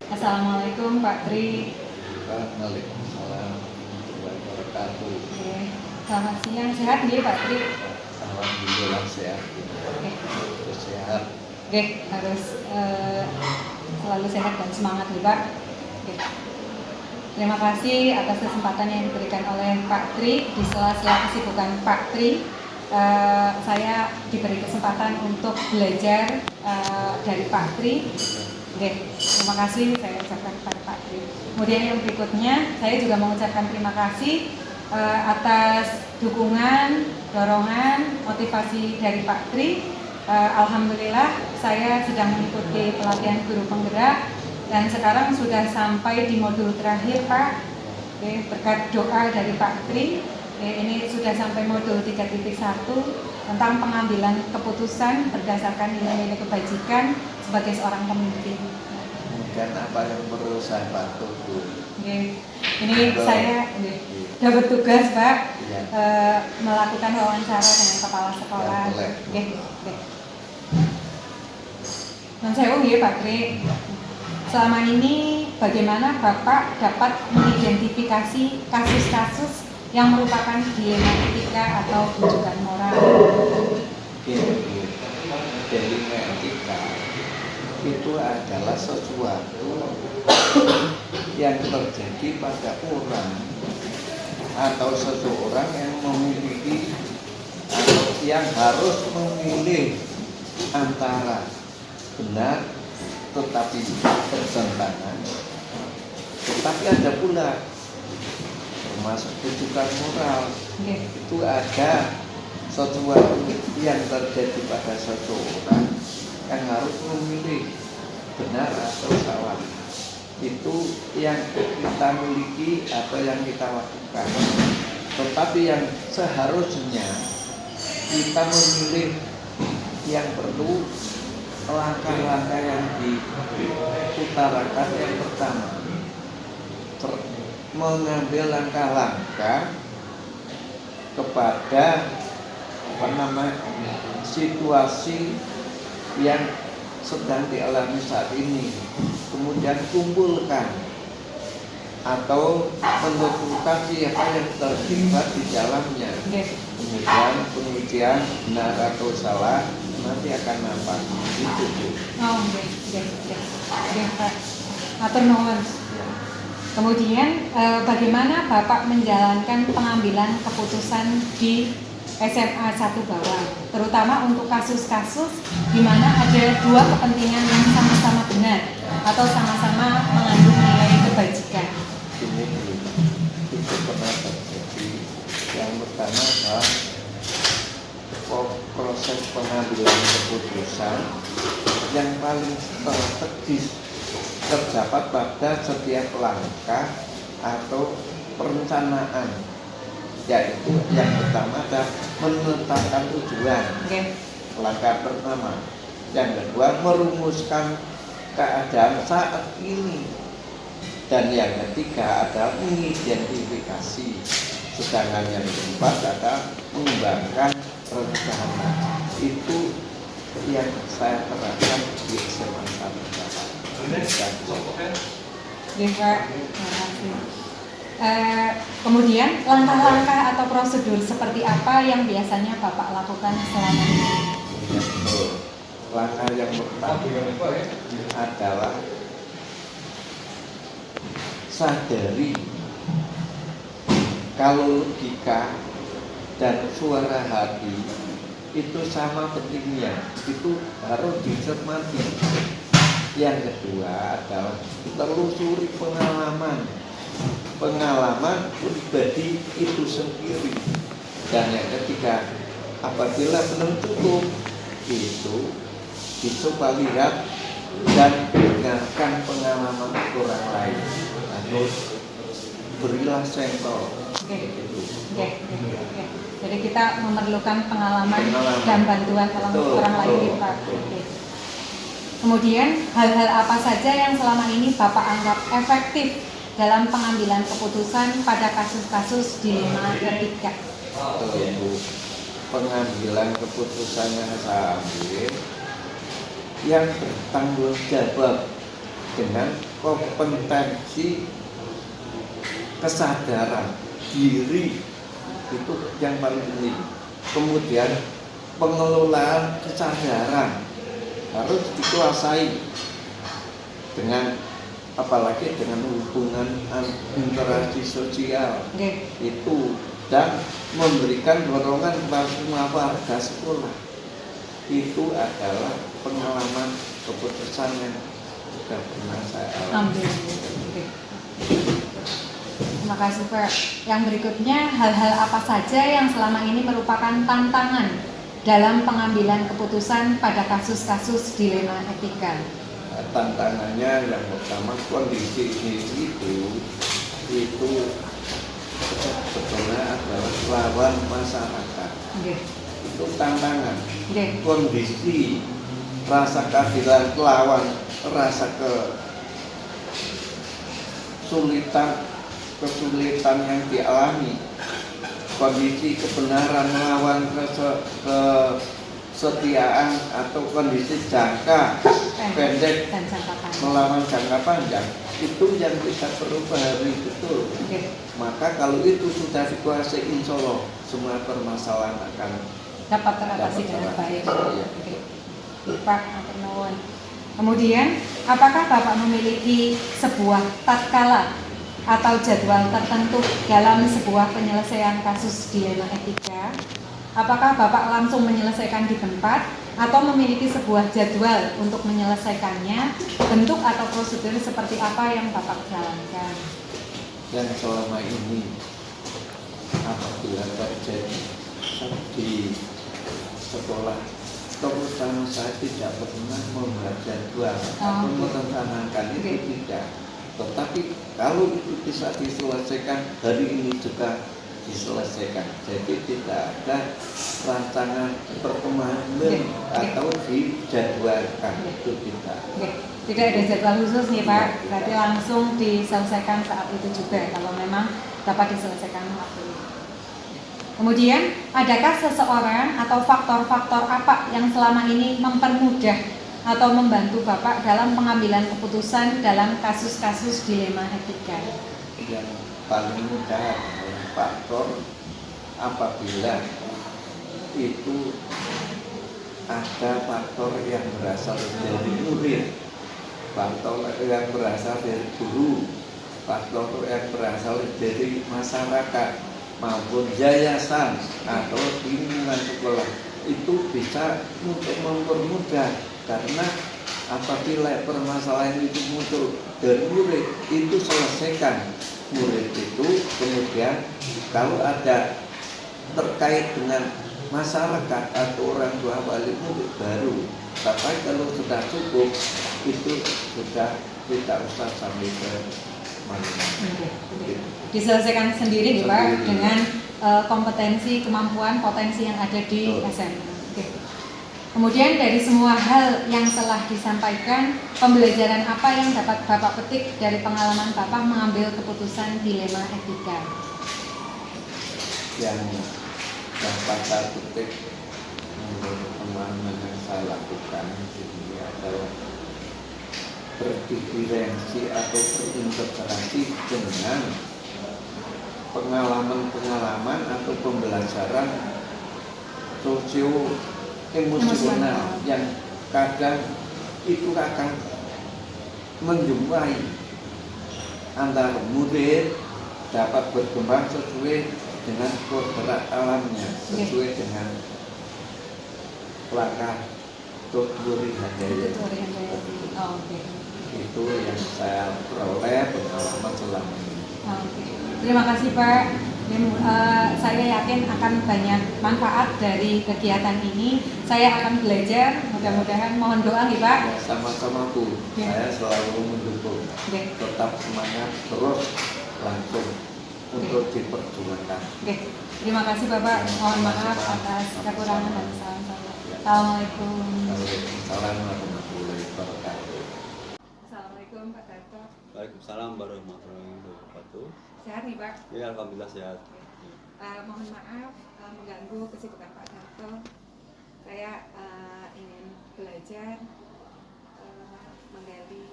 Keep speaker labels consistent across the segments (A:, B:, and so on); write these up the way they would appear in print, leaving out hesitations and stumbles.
A: Assalamualaikum Pak Tri.
B: Waalaikumsalam warahmatullahi wabarakatuh.
A: Oke. Selamat siang, sehat nih Pak Tri?
B: Alhamdulillah sehat.
A: Oke.
B: Terus sehat.
A: Oke, harus selalu sehat dan semangat nih Pak. Oke. Terima kasih atas kesempatan yang diberikan oleh Pak Tri di sela-sela kesibukan Pak Tri. Saya diberi kesempatan untuk belajar dari Pak Tri. Oke, terima kasih saya ucapkan kepada Pak Tri. Kemudian yang berikutnya, saya juga mengucapkan terima kasih atas dukungan, dorongan, motivasi dari Pak Tri. Alhamdulillah saya sedang mengikuti pelatihan guru penggerak dan sekarang sudah sampai di modul terakhir Pak. Oke, berkat doa dari Pak Tri, ini sudah sampai modul 3.1 tentang pengambilan keputusan berdasarkan nilai-nilai kebajikan sebagai seorang pemimpin.
B: Kemudian apa yang perlu saya bantu, Bu?
A: Oke. Ini saya dapat tugas Pak, melakukan wawancara dengan kepala sekolah. Oke. Non sewu nggih Pak Tri. Selama ini bagaimana Bapak dapat mengidentifikasi kasus-kasus yang merupakan dilema etika atau rujukan moral?
B: Dilema etika itu adalah sesuatu yang terjadi pada orang atau seseorang yang memiliki atau yang harus memilih antara benar tetapi bertentangan, tetapi ada pula termasuk rujukan moral. Itu ada sesuatu yang terjadi pada seseorang yang harus memilih benar atau salah. Itu yang kita miliki atau yang kita lakukan. Tetapi yang seharusnya kita memilih yang perlu langkah-langkah yang diutarakan. Yang pertama, mengambil langkah-langkah kepada situasi yang sedang dialami saat ini, kemudian kumpulkan atau menentukan siapa yang terlibat di dalamnya. Kemudian pengujian benar atau salah nanti akan nampak itu.
A: Atur nuwun. Kemudian bagaimana Bapak menjalankan pengambilan keputusan di SMA 1 bawah, terutama untuk kasus-kasus di mana ada dua kepentingan yang sama-sama benar atau sama-sama mengandung nilai kebajikan?
B: Ini itu pernah terjadi. Yang pertama adalah proses pengambilan keputusan yang paling strategis terdapat pada setiap langkah atau perencanaan, yaitu yang pertama adalah menetapkan tujuan. Langkah pertama. Yang kedua, merumuskan keadaan saat ini. Dan yang ketiga adalah mengidentifikasi. Sedangkan yang keempat adalah mengembangkan rencana. Itu yang saya terapkan di SMA 1.
A: Kemudian langkah-langkah atau prosedur seperti apa yang biasanya Bapak lakukan selama ini?
B: Langkah yang pertama adalah sadari kalau logika dan suara hati itu sama pentingnya, itu harus dicermati. Yang kedua adalah telusuri pengalaman pribadi itu sendiri. Dan yang ketiga, apabila belum cukup, itu dicoba lihat dan dengarkan pengalaman orang lain. Lalu berilah sampel.
A: Jadi kita memerlukan pengalaman dan bantuan orang lain, Pak. Kemudian hal-hal apa saja yang selama ini Bapak anggap efektif dalam pengambilan keputusan pada kasus-kasus dilema etika?
B: Pengambilan keputusan yang saya ambil yang bertanggung jawab dengan kompetensi kesadaran diri itu yang paling penting. Kemudian pengelolaan kesadaran harus dikuasai dengan apalagi dengan hubungan interaksi sosial itu, dan memberikan dorongan kepada semua warga sekolah. Itu adalah pengalaman keputusan yang sudah pernah saya alami.
A: Terima kasih Pak. Yang berikutnya, hal-hal apa saja yang selama ini merupakan tantangan dalam pengambilan keputusan pada kasus-kasus dilema etika?
B: Tantangannya yang pertama, kondisi itu sebetulnya adalah lawan masyarakat. Itu tantangan. Kondisi rasa keadilan lawan rasa kesulitan yang dialami, kondisi kebenaran melawan kesetiaan atau kondisi jangka pendek melawan jangka panjang, itu yang bisa berubah hari betul. Maka kalau itu sudah dikuasai, insya Allah semua permasalahan akan
A: dapat teratasi dengan baik. Pak Aternawan. Kemudian, apakah Bapak memiliki sebuah tatkala atau jadwal tertentu dalam sebuah penyelesaian kasus dilema etika? Apakah Bapak langsung menyelesaikan di tempat atau memiliki sebuah jadwal untuk menyelesaikannya? Bentuk atau prosedur seperti apa yang Bapak jalankan?
B: Dan selama ini apabila terjadi di sekolah, terutama saya tidak pernah membuat jadwal atau merencanakan itu, tidak. Tetapi kalau itu bisa diselesaikan hari ini juga diselesaikan. Jadi tidak ada rancangan perkembangan atau dijadwalkan, itu tidak.
A: Tidak ada jadwal khusus nih Pak, berarti langsung diselesaikan saat itu juga kalau memang dapat diselesaikan waktu itu. Kemudian, adakah seseorang atau faktor-faktor apa yang selama ini mempermudah atau membantu Bapak dalam pengambilan keputusan dalam kasus-kasus dilema etika?
B: Yang paling mudah adalah faktor apabila itu ada faktor yang berasal dari murid, faktor yang berasal dari guru, faktor yang berasal dari masyarakat maupun yayasan atau lingkungan sekolah, itu bisa untuk mempermudah. Karena apabila permasalahan itu muncul dari murid, itu selesaikan murid itu. Kemudian kalau ada terkait dengan masyarakat atau orang tua wali murid baru, tapi kalau sudah cukup itu sudah tidak usah sampai ke mana-mana.
A: Diselesaikan sendiri Pak dengan kompetensi, kemampuan, potensi yang ada di SMA. Kemudian dari semua hal yang telah disampaikan, pembelajaran apa yang dapat Bapak petik dari pengalaman Bapak mengambil keputusan dilema etika?
B: Yang dapat saya petik menurut pengalaman yang saya lakukan ini adalah berdiferensi atau berintegrasi dengan pengalaman-pengalaman atau pembelajaran sosio emosional yang kadang itu akan menjumpai antara murid dapat berkembang sesuai dengan kodrat alamnya, sesuai dengan langkah Tuturi Handayani. Itu yang saya peroleh pengalaman selama ini.
A: Terima kasih Pak. Saya yakin akan banyak manfaat dari kegiatan ini. Saya akan belajar, mudah-mudahan. Mohon doa nih Pak.
B: Ya, sama-sama Bu. Saya selalu mendukung. Tetap semangat, terus langsung untuk diperjuangkan.
A: Terima kasih Bapak. Mohon maaf atas kekurangan dan salam-salam. Assalamualaikum.
B: Waalaikumsalam warahmatullahi wabarakatuh.
A: Assalamualaikum Pak Darto.
C: Waalaikumsalam warahmatullahi wabarakatuh.
A: Sehat nih Pak?
C: Ya, alhamdulillah sehat.
A: Mohon maaf mengganggu kesibukan Pak Darto. Saya ingin belajar menggali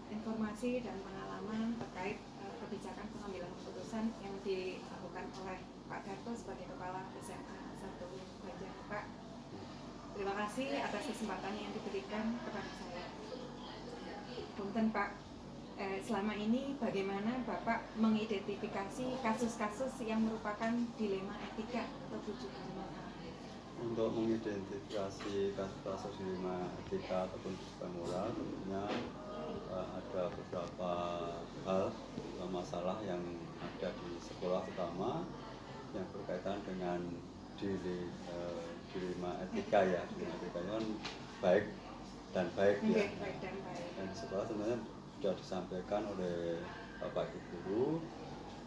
A: informasi informasi dan pengalaman terkait kebijakan pengambilan keputusan yang dilakukan oleh Pak Darto sebagai Kepala SMA 1 Banjar, Pak. Terima kasih atas kesempatannya yang diberikan kepada saya. Punten Pak, selama ini bagaimana Bapak mengidentifikasi kasus-kasus yang merupakan dilema etika atau tujuan moral?
C: Untuk mengidentifikasi kasus-kasus dilema etika ataupun tujuan moral, tentunya ada beberapa hal masalah yang ada di sekolah, terutama yang berkaitan dengan dilema etika ya. Dilema etika kan baik dan baik ya.
A: Baik dan baik.
C: Dan di sekolah sebenarnya sudah disampaikan oleh Bapak Ibu Guru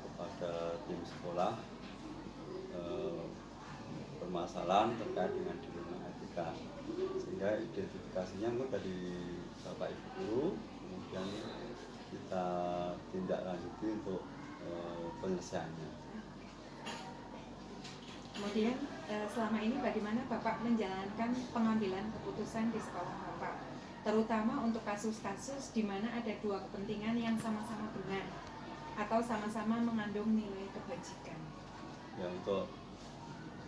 C: kepada tim sekolah permasalahan terkait dengan dilema etika, sehingga identifikasinya mungkin dari Bapak Ibu Guru, kemudian kita tindak lanjuti untuk penyelesaiannya.
A: Kemudian selama ini bagaimana Bapak menjalankan pengambilan keputusan di sekolah Bapak, terutama untuk kasus-kasus di mana ada dua kepentingan yang sama-sama benar atau sama-sama mengandung nilai kebajikan?
C: Ya, untuk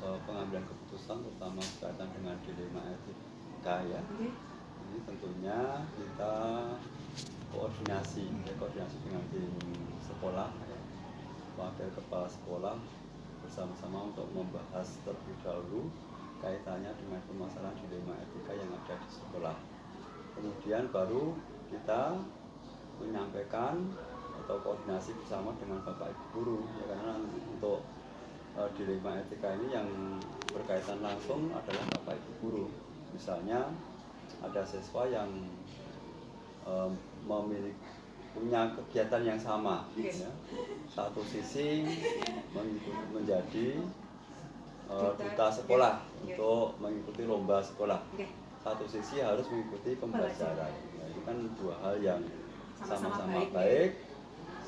C: pengambilan keputusan terutama berkaitan dengan dilema etika ya, ini tentunya kita koordinasi dengan tim sekolah ya, wakil kepala sekolah bersama-sama untuk membahas terlebih dahulu kaitannya dengan permasalahan dilema etika yang ada di sekolah. Kemudian baru kita menyampaikan atau koordinasi bersama dengan Bapak Ibu Guru ya, karena untuk dilema etika ini yang berkaitan langsung adalah Bapak Ibu Guru. Misalnya ada siswa yang punya kegiatan yang sama ya. Satu sisi menjadi duta sekolah untuk mengikuti lomba sekolah, satu sisi harus mengikuti pembelajaran. Nah, ini kan dua hal yang sama-sama baik,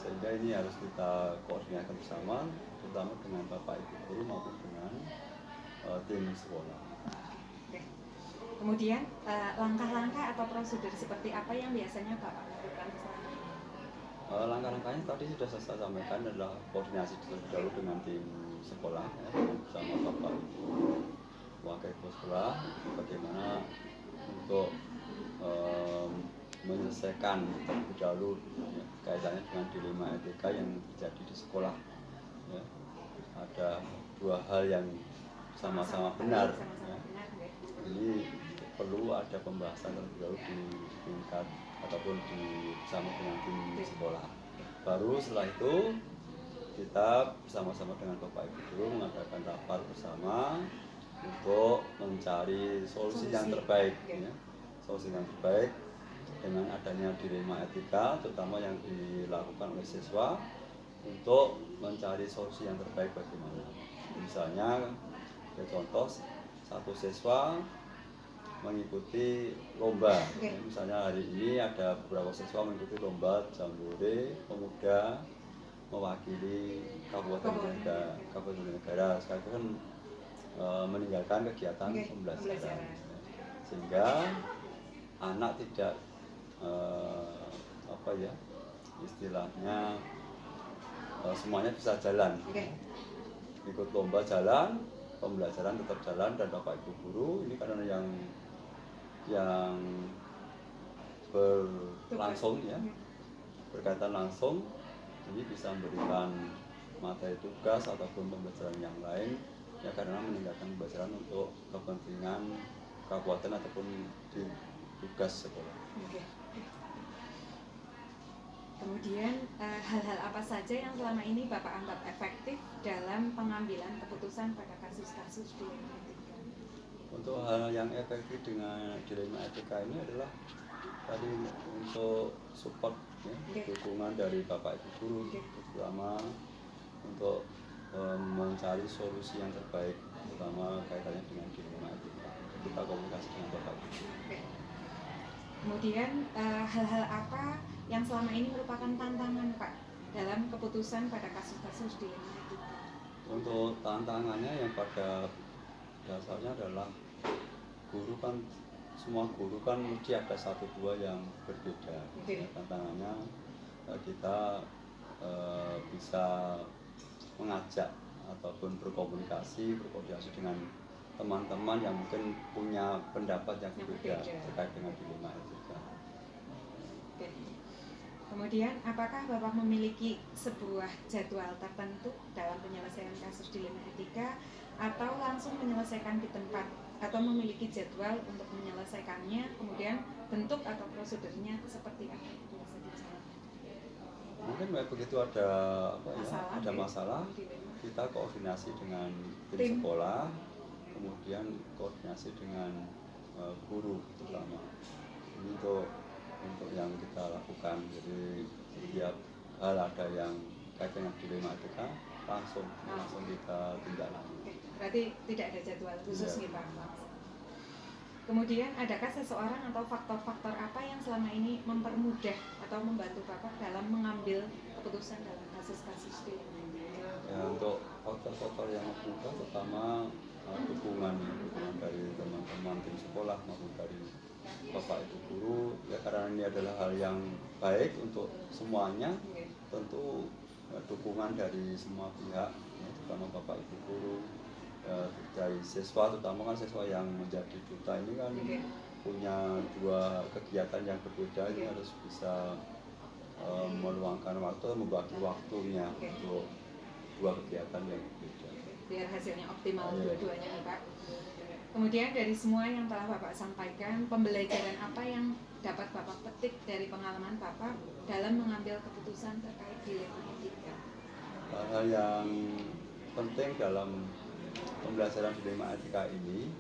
C: sehingga ini harus kita koordinasikan bersama, terutama dengan Bapak Ibu Guru maupun dengan tim sekolah.
A: Kemudian langkah-langkah atau prosedur seperti apa yang biasanya Bapak lakukan selama ini?
C: Langkah-langkahnya tadi sudah saya sampaikan, adalah koordinasi terlebih dahulu dengan tim sekolah ya, bersama Bapak Ibu wakil kepala sekolah, bagaimana untuk menyelesaikan terlebih dahulu ya, kaitannya dengan dilema etika yang terjadi di sekolah ya. Ada dua hal yang sama-sama benar ya. Ini perlu ada pembahasan terlebih dahulu di tingkat ataupun bersama dengan tim sekolah. Baru setelah itu kita bersama-sama dengan Bapak Ibu Guru mengadakan rapat bersama untuk mencari solusi yang terbaik ya. Solusi yang terbaik dengan adanya dilema etika, terutama yang dilakukan oleh siswa, untuk mencari solusi yang terbaik bagaimana. Misalnya ya, contoh satu siswa mengikuti lomba. Misalnya hari ini ada beberapa siswa mengikuti lomba Jambore Pemuda mewakili Kabupaten Negara. Sekarang kan meninggalkan kegiatan pembelajaran, sehingga anak tidak istilahnya semuanya bisa jalan. Ikut lomba jalan, pembelajaran tetap jalan, dan Bapak Ibu Guru ini karena yang berlangsung ya, berkaitan langsung, ini bisa memberikan materi tugas ataupun pembelajaran yang lain ya, karena meninggalkan pembelajaran untuk kepentingan kabupaten ataupun di tugas sekolah.
A: Kemudian hal-hal apa saja yang selama ini Bapak anggap efektif dalam pengambilan keputusan pada kasus-kasus dilema etika?
C: Untuk hal yang efektif dengan dilema etika ini adalah tadi untuk support ya, dukungan dari Bapak Ibu Guru, terutama untuk mencari solusi yang terbaik, terutama kaitannya dengan dilema etika. Kita komunikasi dengan Bapak Ibu Guru.
A: Kemudian hal-hal apa yang selama ini merupakan tantangan Pak dalam keputusan pada kasus-kasus dilema etika?
C: Untuk tantangannya yang pada dasarnya adalah guru kan semua guru kan mesti ada satu dua yang berbeda.
A: Oke.
C: Tantangannya kita bisa mengajak ataupun berkomunikasi dengan teman-teman yang mungkin punya pendapat yang berbeda terkait dengan dilema etika.
A: Oke. Kemudian, apakah Bapak memiliki sebuah jadwal tertentu dalam penyelesaian kasus dilema etika atau langsung menyelesaikan di tempat atau memiliki jadwal untuk menyelesaikannya, kemudian bentuk atau prosedurnya seperti apa? Bisa dijelaskan.
C: Mungkin begitu ada masalah, kita koordinasi dengan tim sekolah, kemudian koordinasi dengan guru terutama. Ini untuk yang kita lakukan. Jadi setiap hal ada yang kaitan dengan dilema etika langsung kita tindak lanjut.
A: Berarti tidak ada jadwal khusus nih Pak. Kemudian adakah seseorang atau faktor-faktor apa yang selama ini mempermudah atau membantu Bapak dalam mengambil keputusan dalam kasus-kasus dilema?
C: Ya, untuk faktor-faktor yang mempermudah pertama dukungan dari teman-teman tim sekolah maupun dari Bapak Ibu guru, ya karena ini adalah hal yang baik untuk semuanya, tentu dukungan dari semua pihak, ya, terutama Bapak Ibu guru, dari siswa, terutama kan siswa yang menjadi duta ini kan punya dua kegiatan yang berbeda, ini harus bisa meluangkan waktu, membagi waktunya untuk dua kegiatan yang berbeda.
A: Biar hasilnya optimal dua-duanya nih Pak. Kemudian dari semua yang telah Bapak sampaikan, pembelajaran apa yang dapat Bapak petik dari pengalaman Bapak dalam mengambil keputusan terkait dilema etika?
C: Hal yang penting dalam pembelajaran dilema etika ini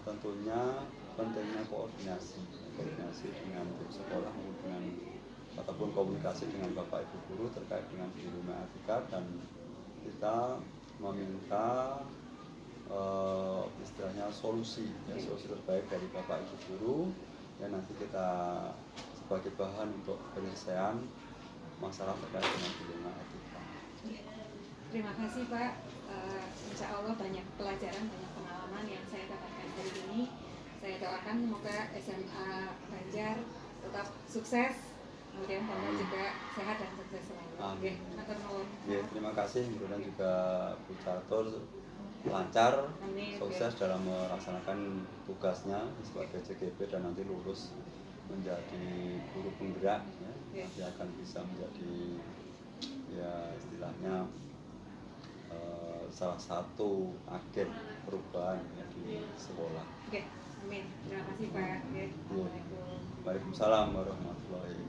C: tentunya pentingnya koordinasi dengan tim sekolah ataupun komunikasi dengan Bapak Ibu guru terkait dengan dilema etika, dan kita meminta istilahnya solusi terbaik dari Bapak Ibu guru, dan nanti kita sebagai bahan untuk penyelesaian masalah terkait dengan dilema etika.
A: Terima kasih Pak. Insya Allah banyak pelajaran, banyak pengalaman yang saya dapatkan hari ini. Saya doakan semoga SMA Banjar tetap sukses, kemudian Bapak juga sehat dan sukses selalu.
C: Amin. Terima kasih, kemudian juga Bu Catur lancar, sukses dalam melaksanakan tugasnya sebagai CGP dan nanti lulus menjadi guru penggerak, ya. Nanti akan bisa menjadi ya istilahnya salah satu agen perubahan ya, di sekolah.
A: Oke, amin. Terima kasih Pak. Assalamualaikum.
C: Waalaikumsalam warahmatullahi